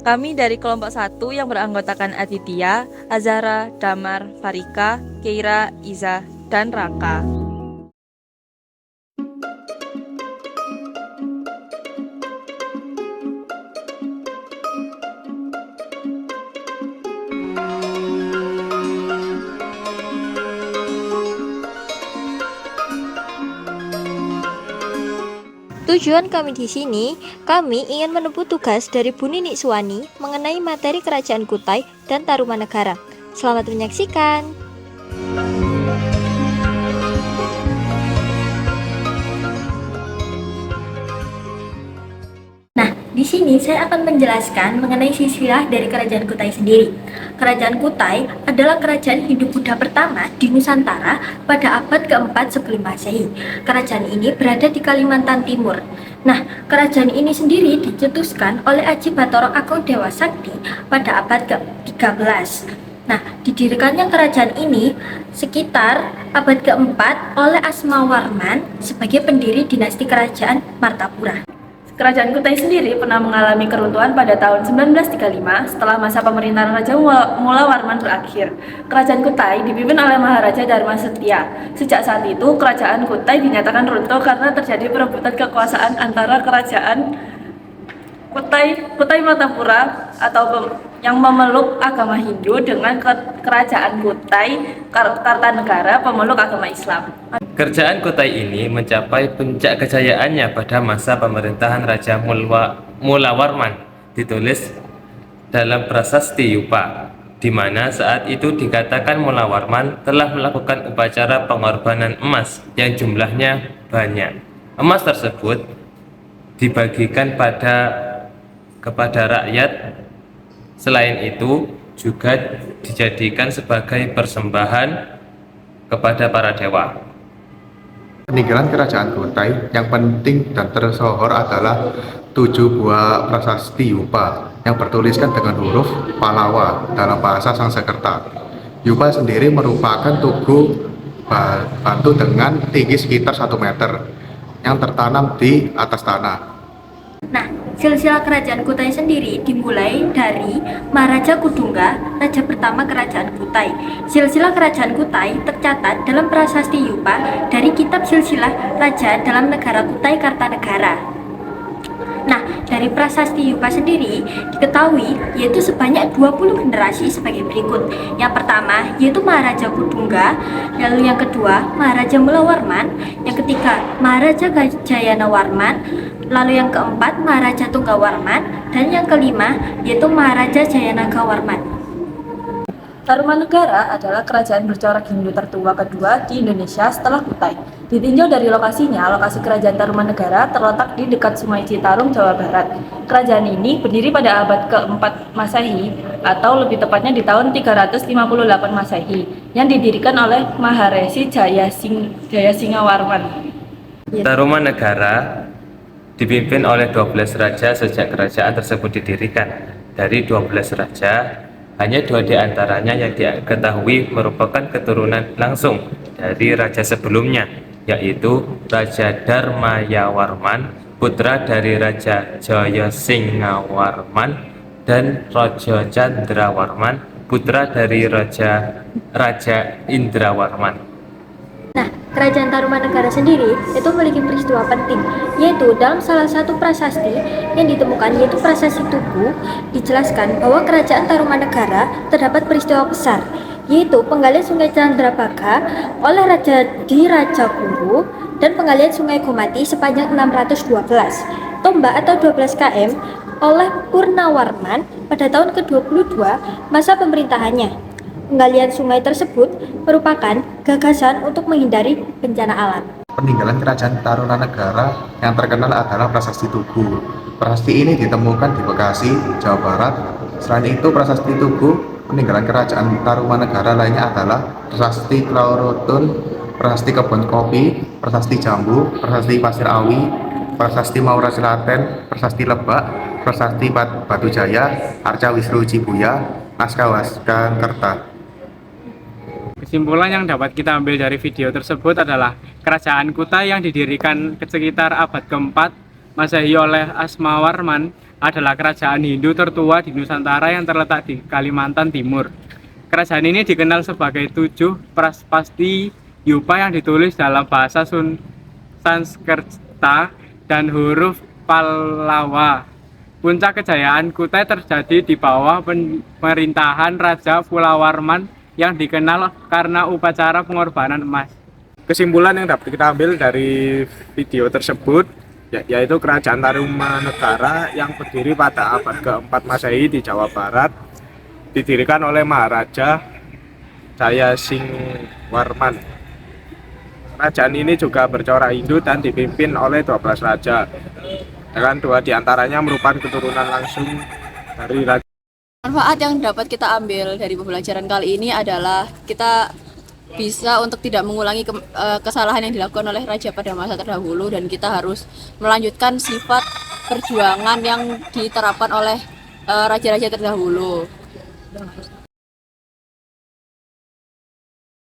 Kami dari kelompok 1 yang beranggotakan Aditya, Azara, Damar, Farika, Keira, Iza, dan Raka. Tujuan kami di sini, kami ingin menempuh tugas dari Bu Nini Suwani mengenai materi Kerajaan Kutai dan Tarumanegara. Selamat menyaksikan. Nah, di sini saya akan menjelaskan mengenai silsilah dari Kerajaan Kutai sendiri. Kerajaan Kutai adalah kerajaan Hindu-Buddha pertama di Nusantara pada abad keempat sebelum Masehi. Kerajaan ini berada di Kalimantan Timur. Nah, kerajaan ini sendiri dicetuskan oleh Aji Batara Agung Dewa Sakti pada abad ke-13. Nah, didirikannya kerajaan ini sekitar abad keempat oleh Asmawarman sebagai pendiri dinasti kerajaan Martapura. Kerajaan Kutai sendiri pernah mengalami keruntuhan pada tahun 1935 setelah masa pemerintahan Raja Mula Warman berakhir. Kerajaan Kutai dipimpin oleh Maharaja Dharma Setia. Sejak saat itu, kerajaan Kutai dinyatakan runtuh karena terjadi perebutan kekuasaan antara kerajaan Kutai Martapura yang memeluk agama Hindu dengan kerajaan Kutai Kartanegara pemeluk agama Islam. Kerajaan Kutai ini mencapai puncak kejayaannya pada masa pemerintahan Raja Mulawarman, ditulis dalam Prasasti Yupa, di mana saat itu dikatakan Mulawarman telah melakukan upacara pengorbanan emas yang jumlahnya banyak. Emas tersebut dibagikan kepada rakyat. Selain itu juga dijadikan sebagai persembahan kepada para dewa. Peninggalan Kerajaan Kutai yang penting dan tersohor adalah 7 buah prasasti Yupa yang bertuliskan dengan huruf Palawa dalam bahasa Sanskerta. Yupa sendiri merupakan tugu batu dengan tinggi sekitar 1 meter yang tertanam di atas tanah. Nah, silsilah kerajaan Kutai sendiri dimulai dari Maharaja Kudungga, raja pertama kerajaan Kutai. Silsilah kerajaan Kutai tercatat dalam Prasasti Yupa dari kitab silsilah raja dalam negara Kutai Kartanegara. Nah, dari Prasasti Yupa sendiri diketahui yaitu sebanyak 20 generasi sebagai berikut. Yang pertama yaitu Maharaja Kudungga, lalu yang kedua Maharaja Mulawarman, yang ketiga Maharaja Gajayana Warman, lalu yang keempat Maharaja Tunggawarman, dan yang kelima yaitu Maharaja Jayanaga Warman. Tarumanegara adalah kerajaan bercorak Hindu tertua kedua di Indonesia setelah Kutai. Ditinjau dari lokasinya, lokasi kerajaan Tarumanegara terletak di dekat Sungai Citarum, Jawa Barat. Kerajaan ini berdiri pada abad ke-4 Masehi atau lebih tepatnya di tahun 358 Masehi yang didirikan oleh Maharesi Jayasingawarman. Tarumanegara dipimpin oleh 12 raja sejak kerajaan tersebut didirikan. Dari 12 raja, hanya 2 di antaranya yang diketahui merupakan keturunan langsung dari raja sebelumnya, yaitu Raja Dharmayawarman, putra dari Raja Jayasingawarman, dan Raja Candrawarman, putra dari Raja Indrawarman. Nah, kerajaan Tarumanegara sendiri itu memiliki peristiwa penting, yaitu dalam salah satu prasasti yang ditemukan yaitu Prasasti Tugu, dijelaskan bahwa kerajaan Tarumanegara terdapat peristiwa besar, yaitu penggalian Sungai Candrabaga oleh Raja di Rajaguru dan penggalian Sungai Gomati sepanjang 612 tombak atau 12 km oleh Purnawarman pada tahun ke-22 masa pemerintahannya. Penggalian sungai tersebut merupakan gagasan untuk menghindari bencana alam. Peninggalan Kerajaan Tarumanegara yang terkenal adalah Prasasti Tugu. Prasasti ini ditemukan di Bekasi, Jawa Barat. Selain itu, Prasasti Tugu peninggalan Kerajaan Tarumanegara lainnya adalah Prasasti Klaurutun, Prasasti Kebun Kopi, Prasasti Jambu, Prasasti Pasir Awi, Prasasti Maura Selaten, Prasasti Lebak, Prasasti Batu Jaya, Arca Wisnu Cibuya, Naskah Wasgakerta. Kesimpulan yang dapat kita ambil dari video tersebut adalah kerajaan Kutai yang didirikan sekitar abad ke-4 Masehi oleh Asmawarman adalah kerajaan Hindu tertua di Nusantara yang terletak di Kalimantan Timur. Kerajaan ini dikenal sebagai 7 prasasti Yupa yang ditulis dalam bahasa Sanskerta dan huruf Pallawa. Puncak kejayaan Kutai terjadi di bawah pemerintahan Raja Pulawarman yang dikenal karena upacara pengorbanan emas. Kesimpulan yang dapat kita ambil dari video tersebut yaitu Kerajaan Tarumanegara yang berdiri pada abad ke-4 Masehi di Jawa Barat didirikan oleh Maharaja Jayasingwarman. Kerajaan ini juga bercorak Hindu dan dipimpin oleh 12 raja, dengan 2 diantaranya merupakan keturunan langsung dari raja. Manfaat yang dapat kita ambil dari pembelajaran kali ini adalah kita bisa untuk tidak mengulangi kesalahan yang dilakukan oleh raja pada masa terdahulu, dan kita harus melanjutkan sifat perjuangan yang diterapkan oleh raja-raja terdahulu.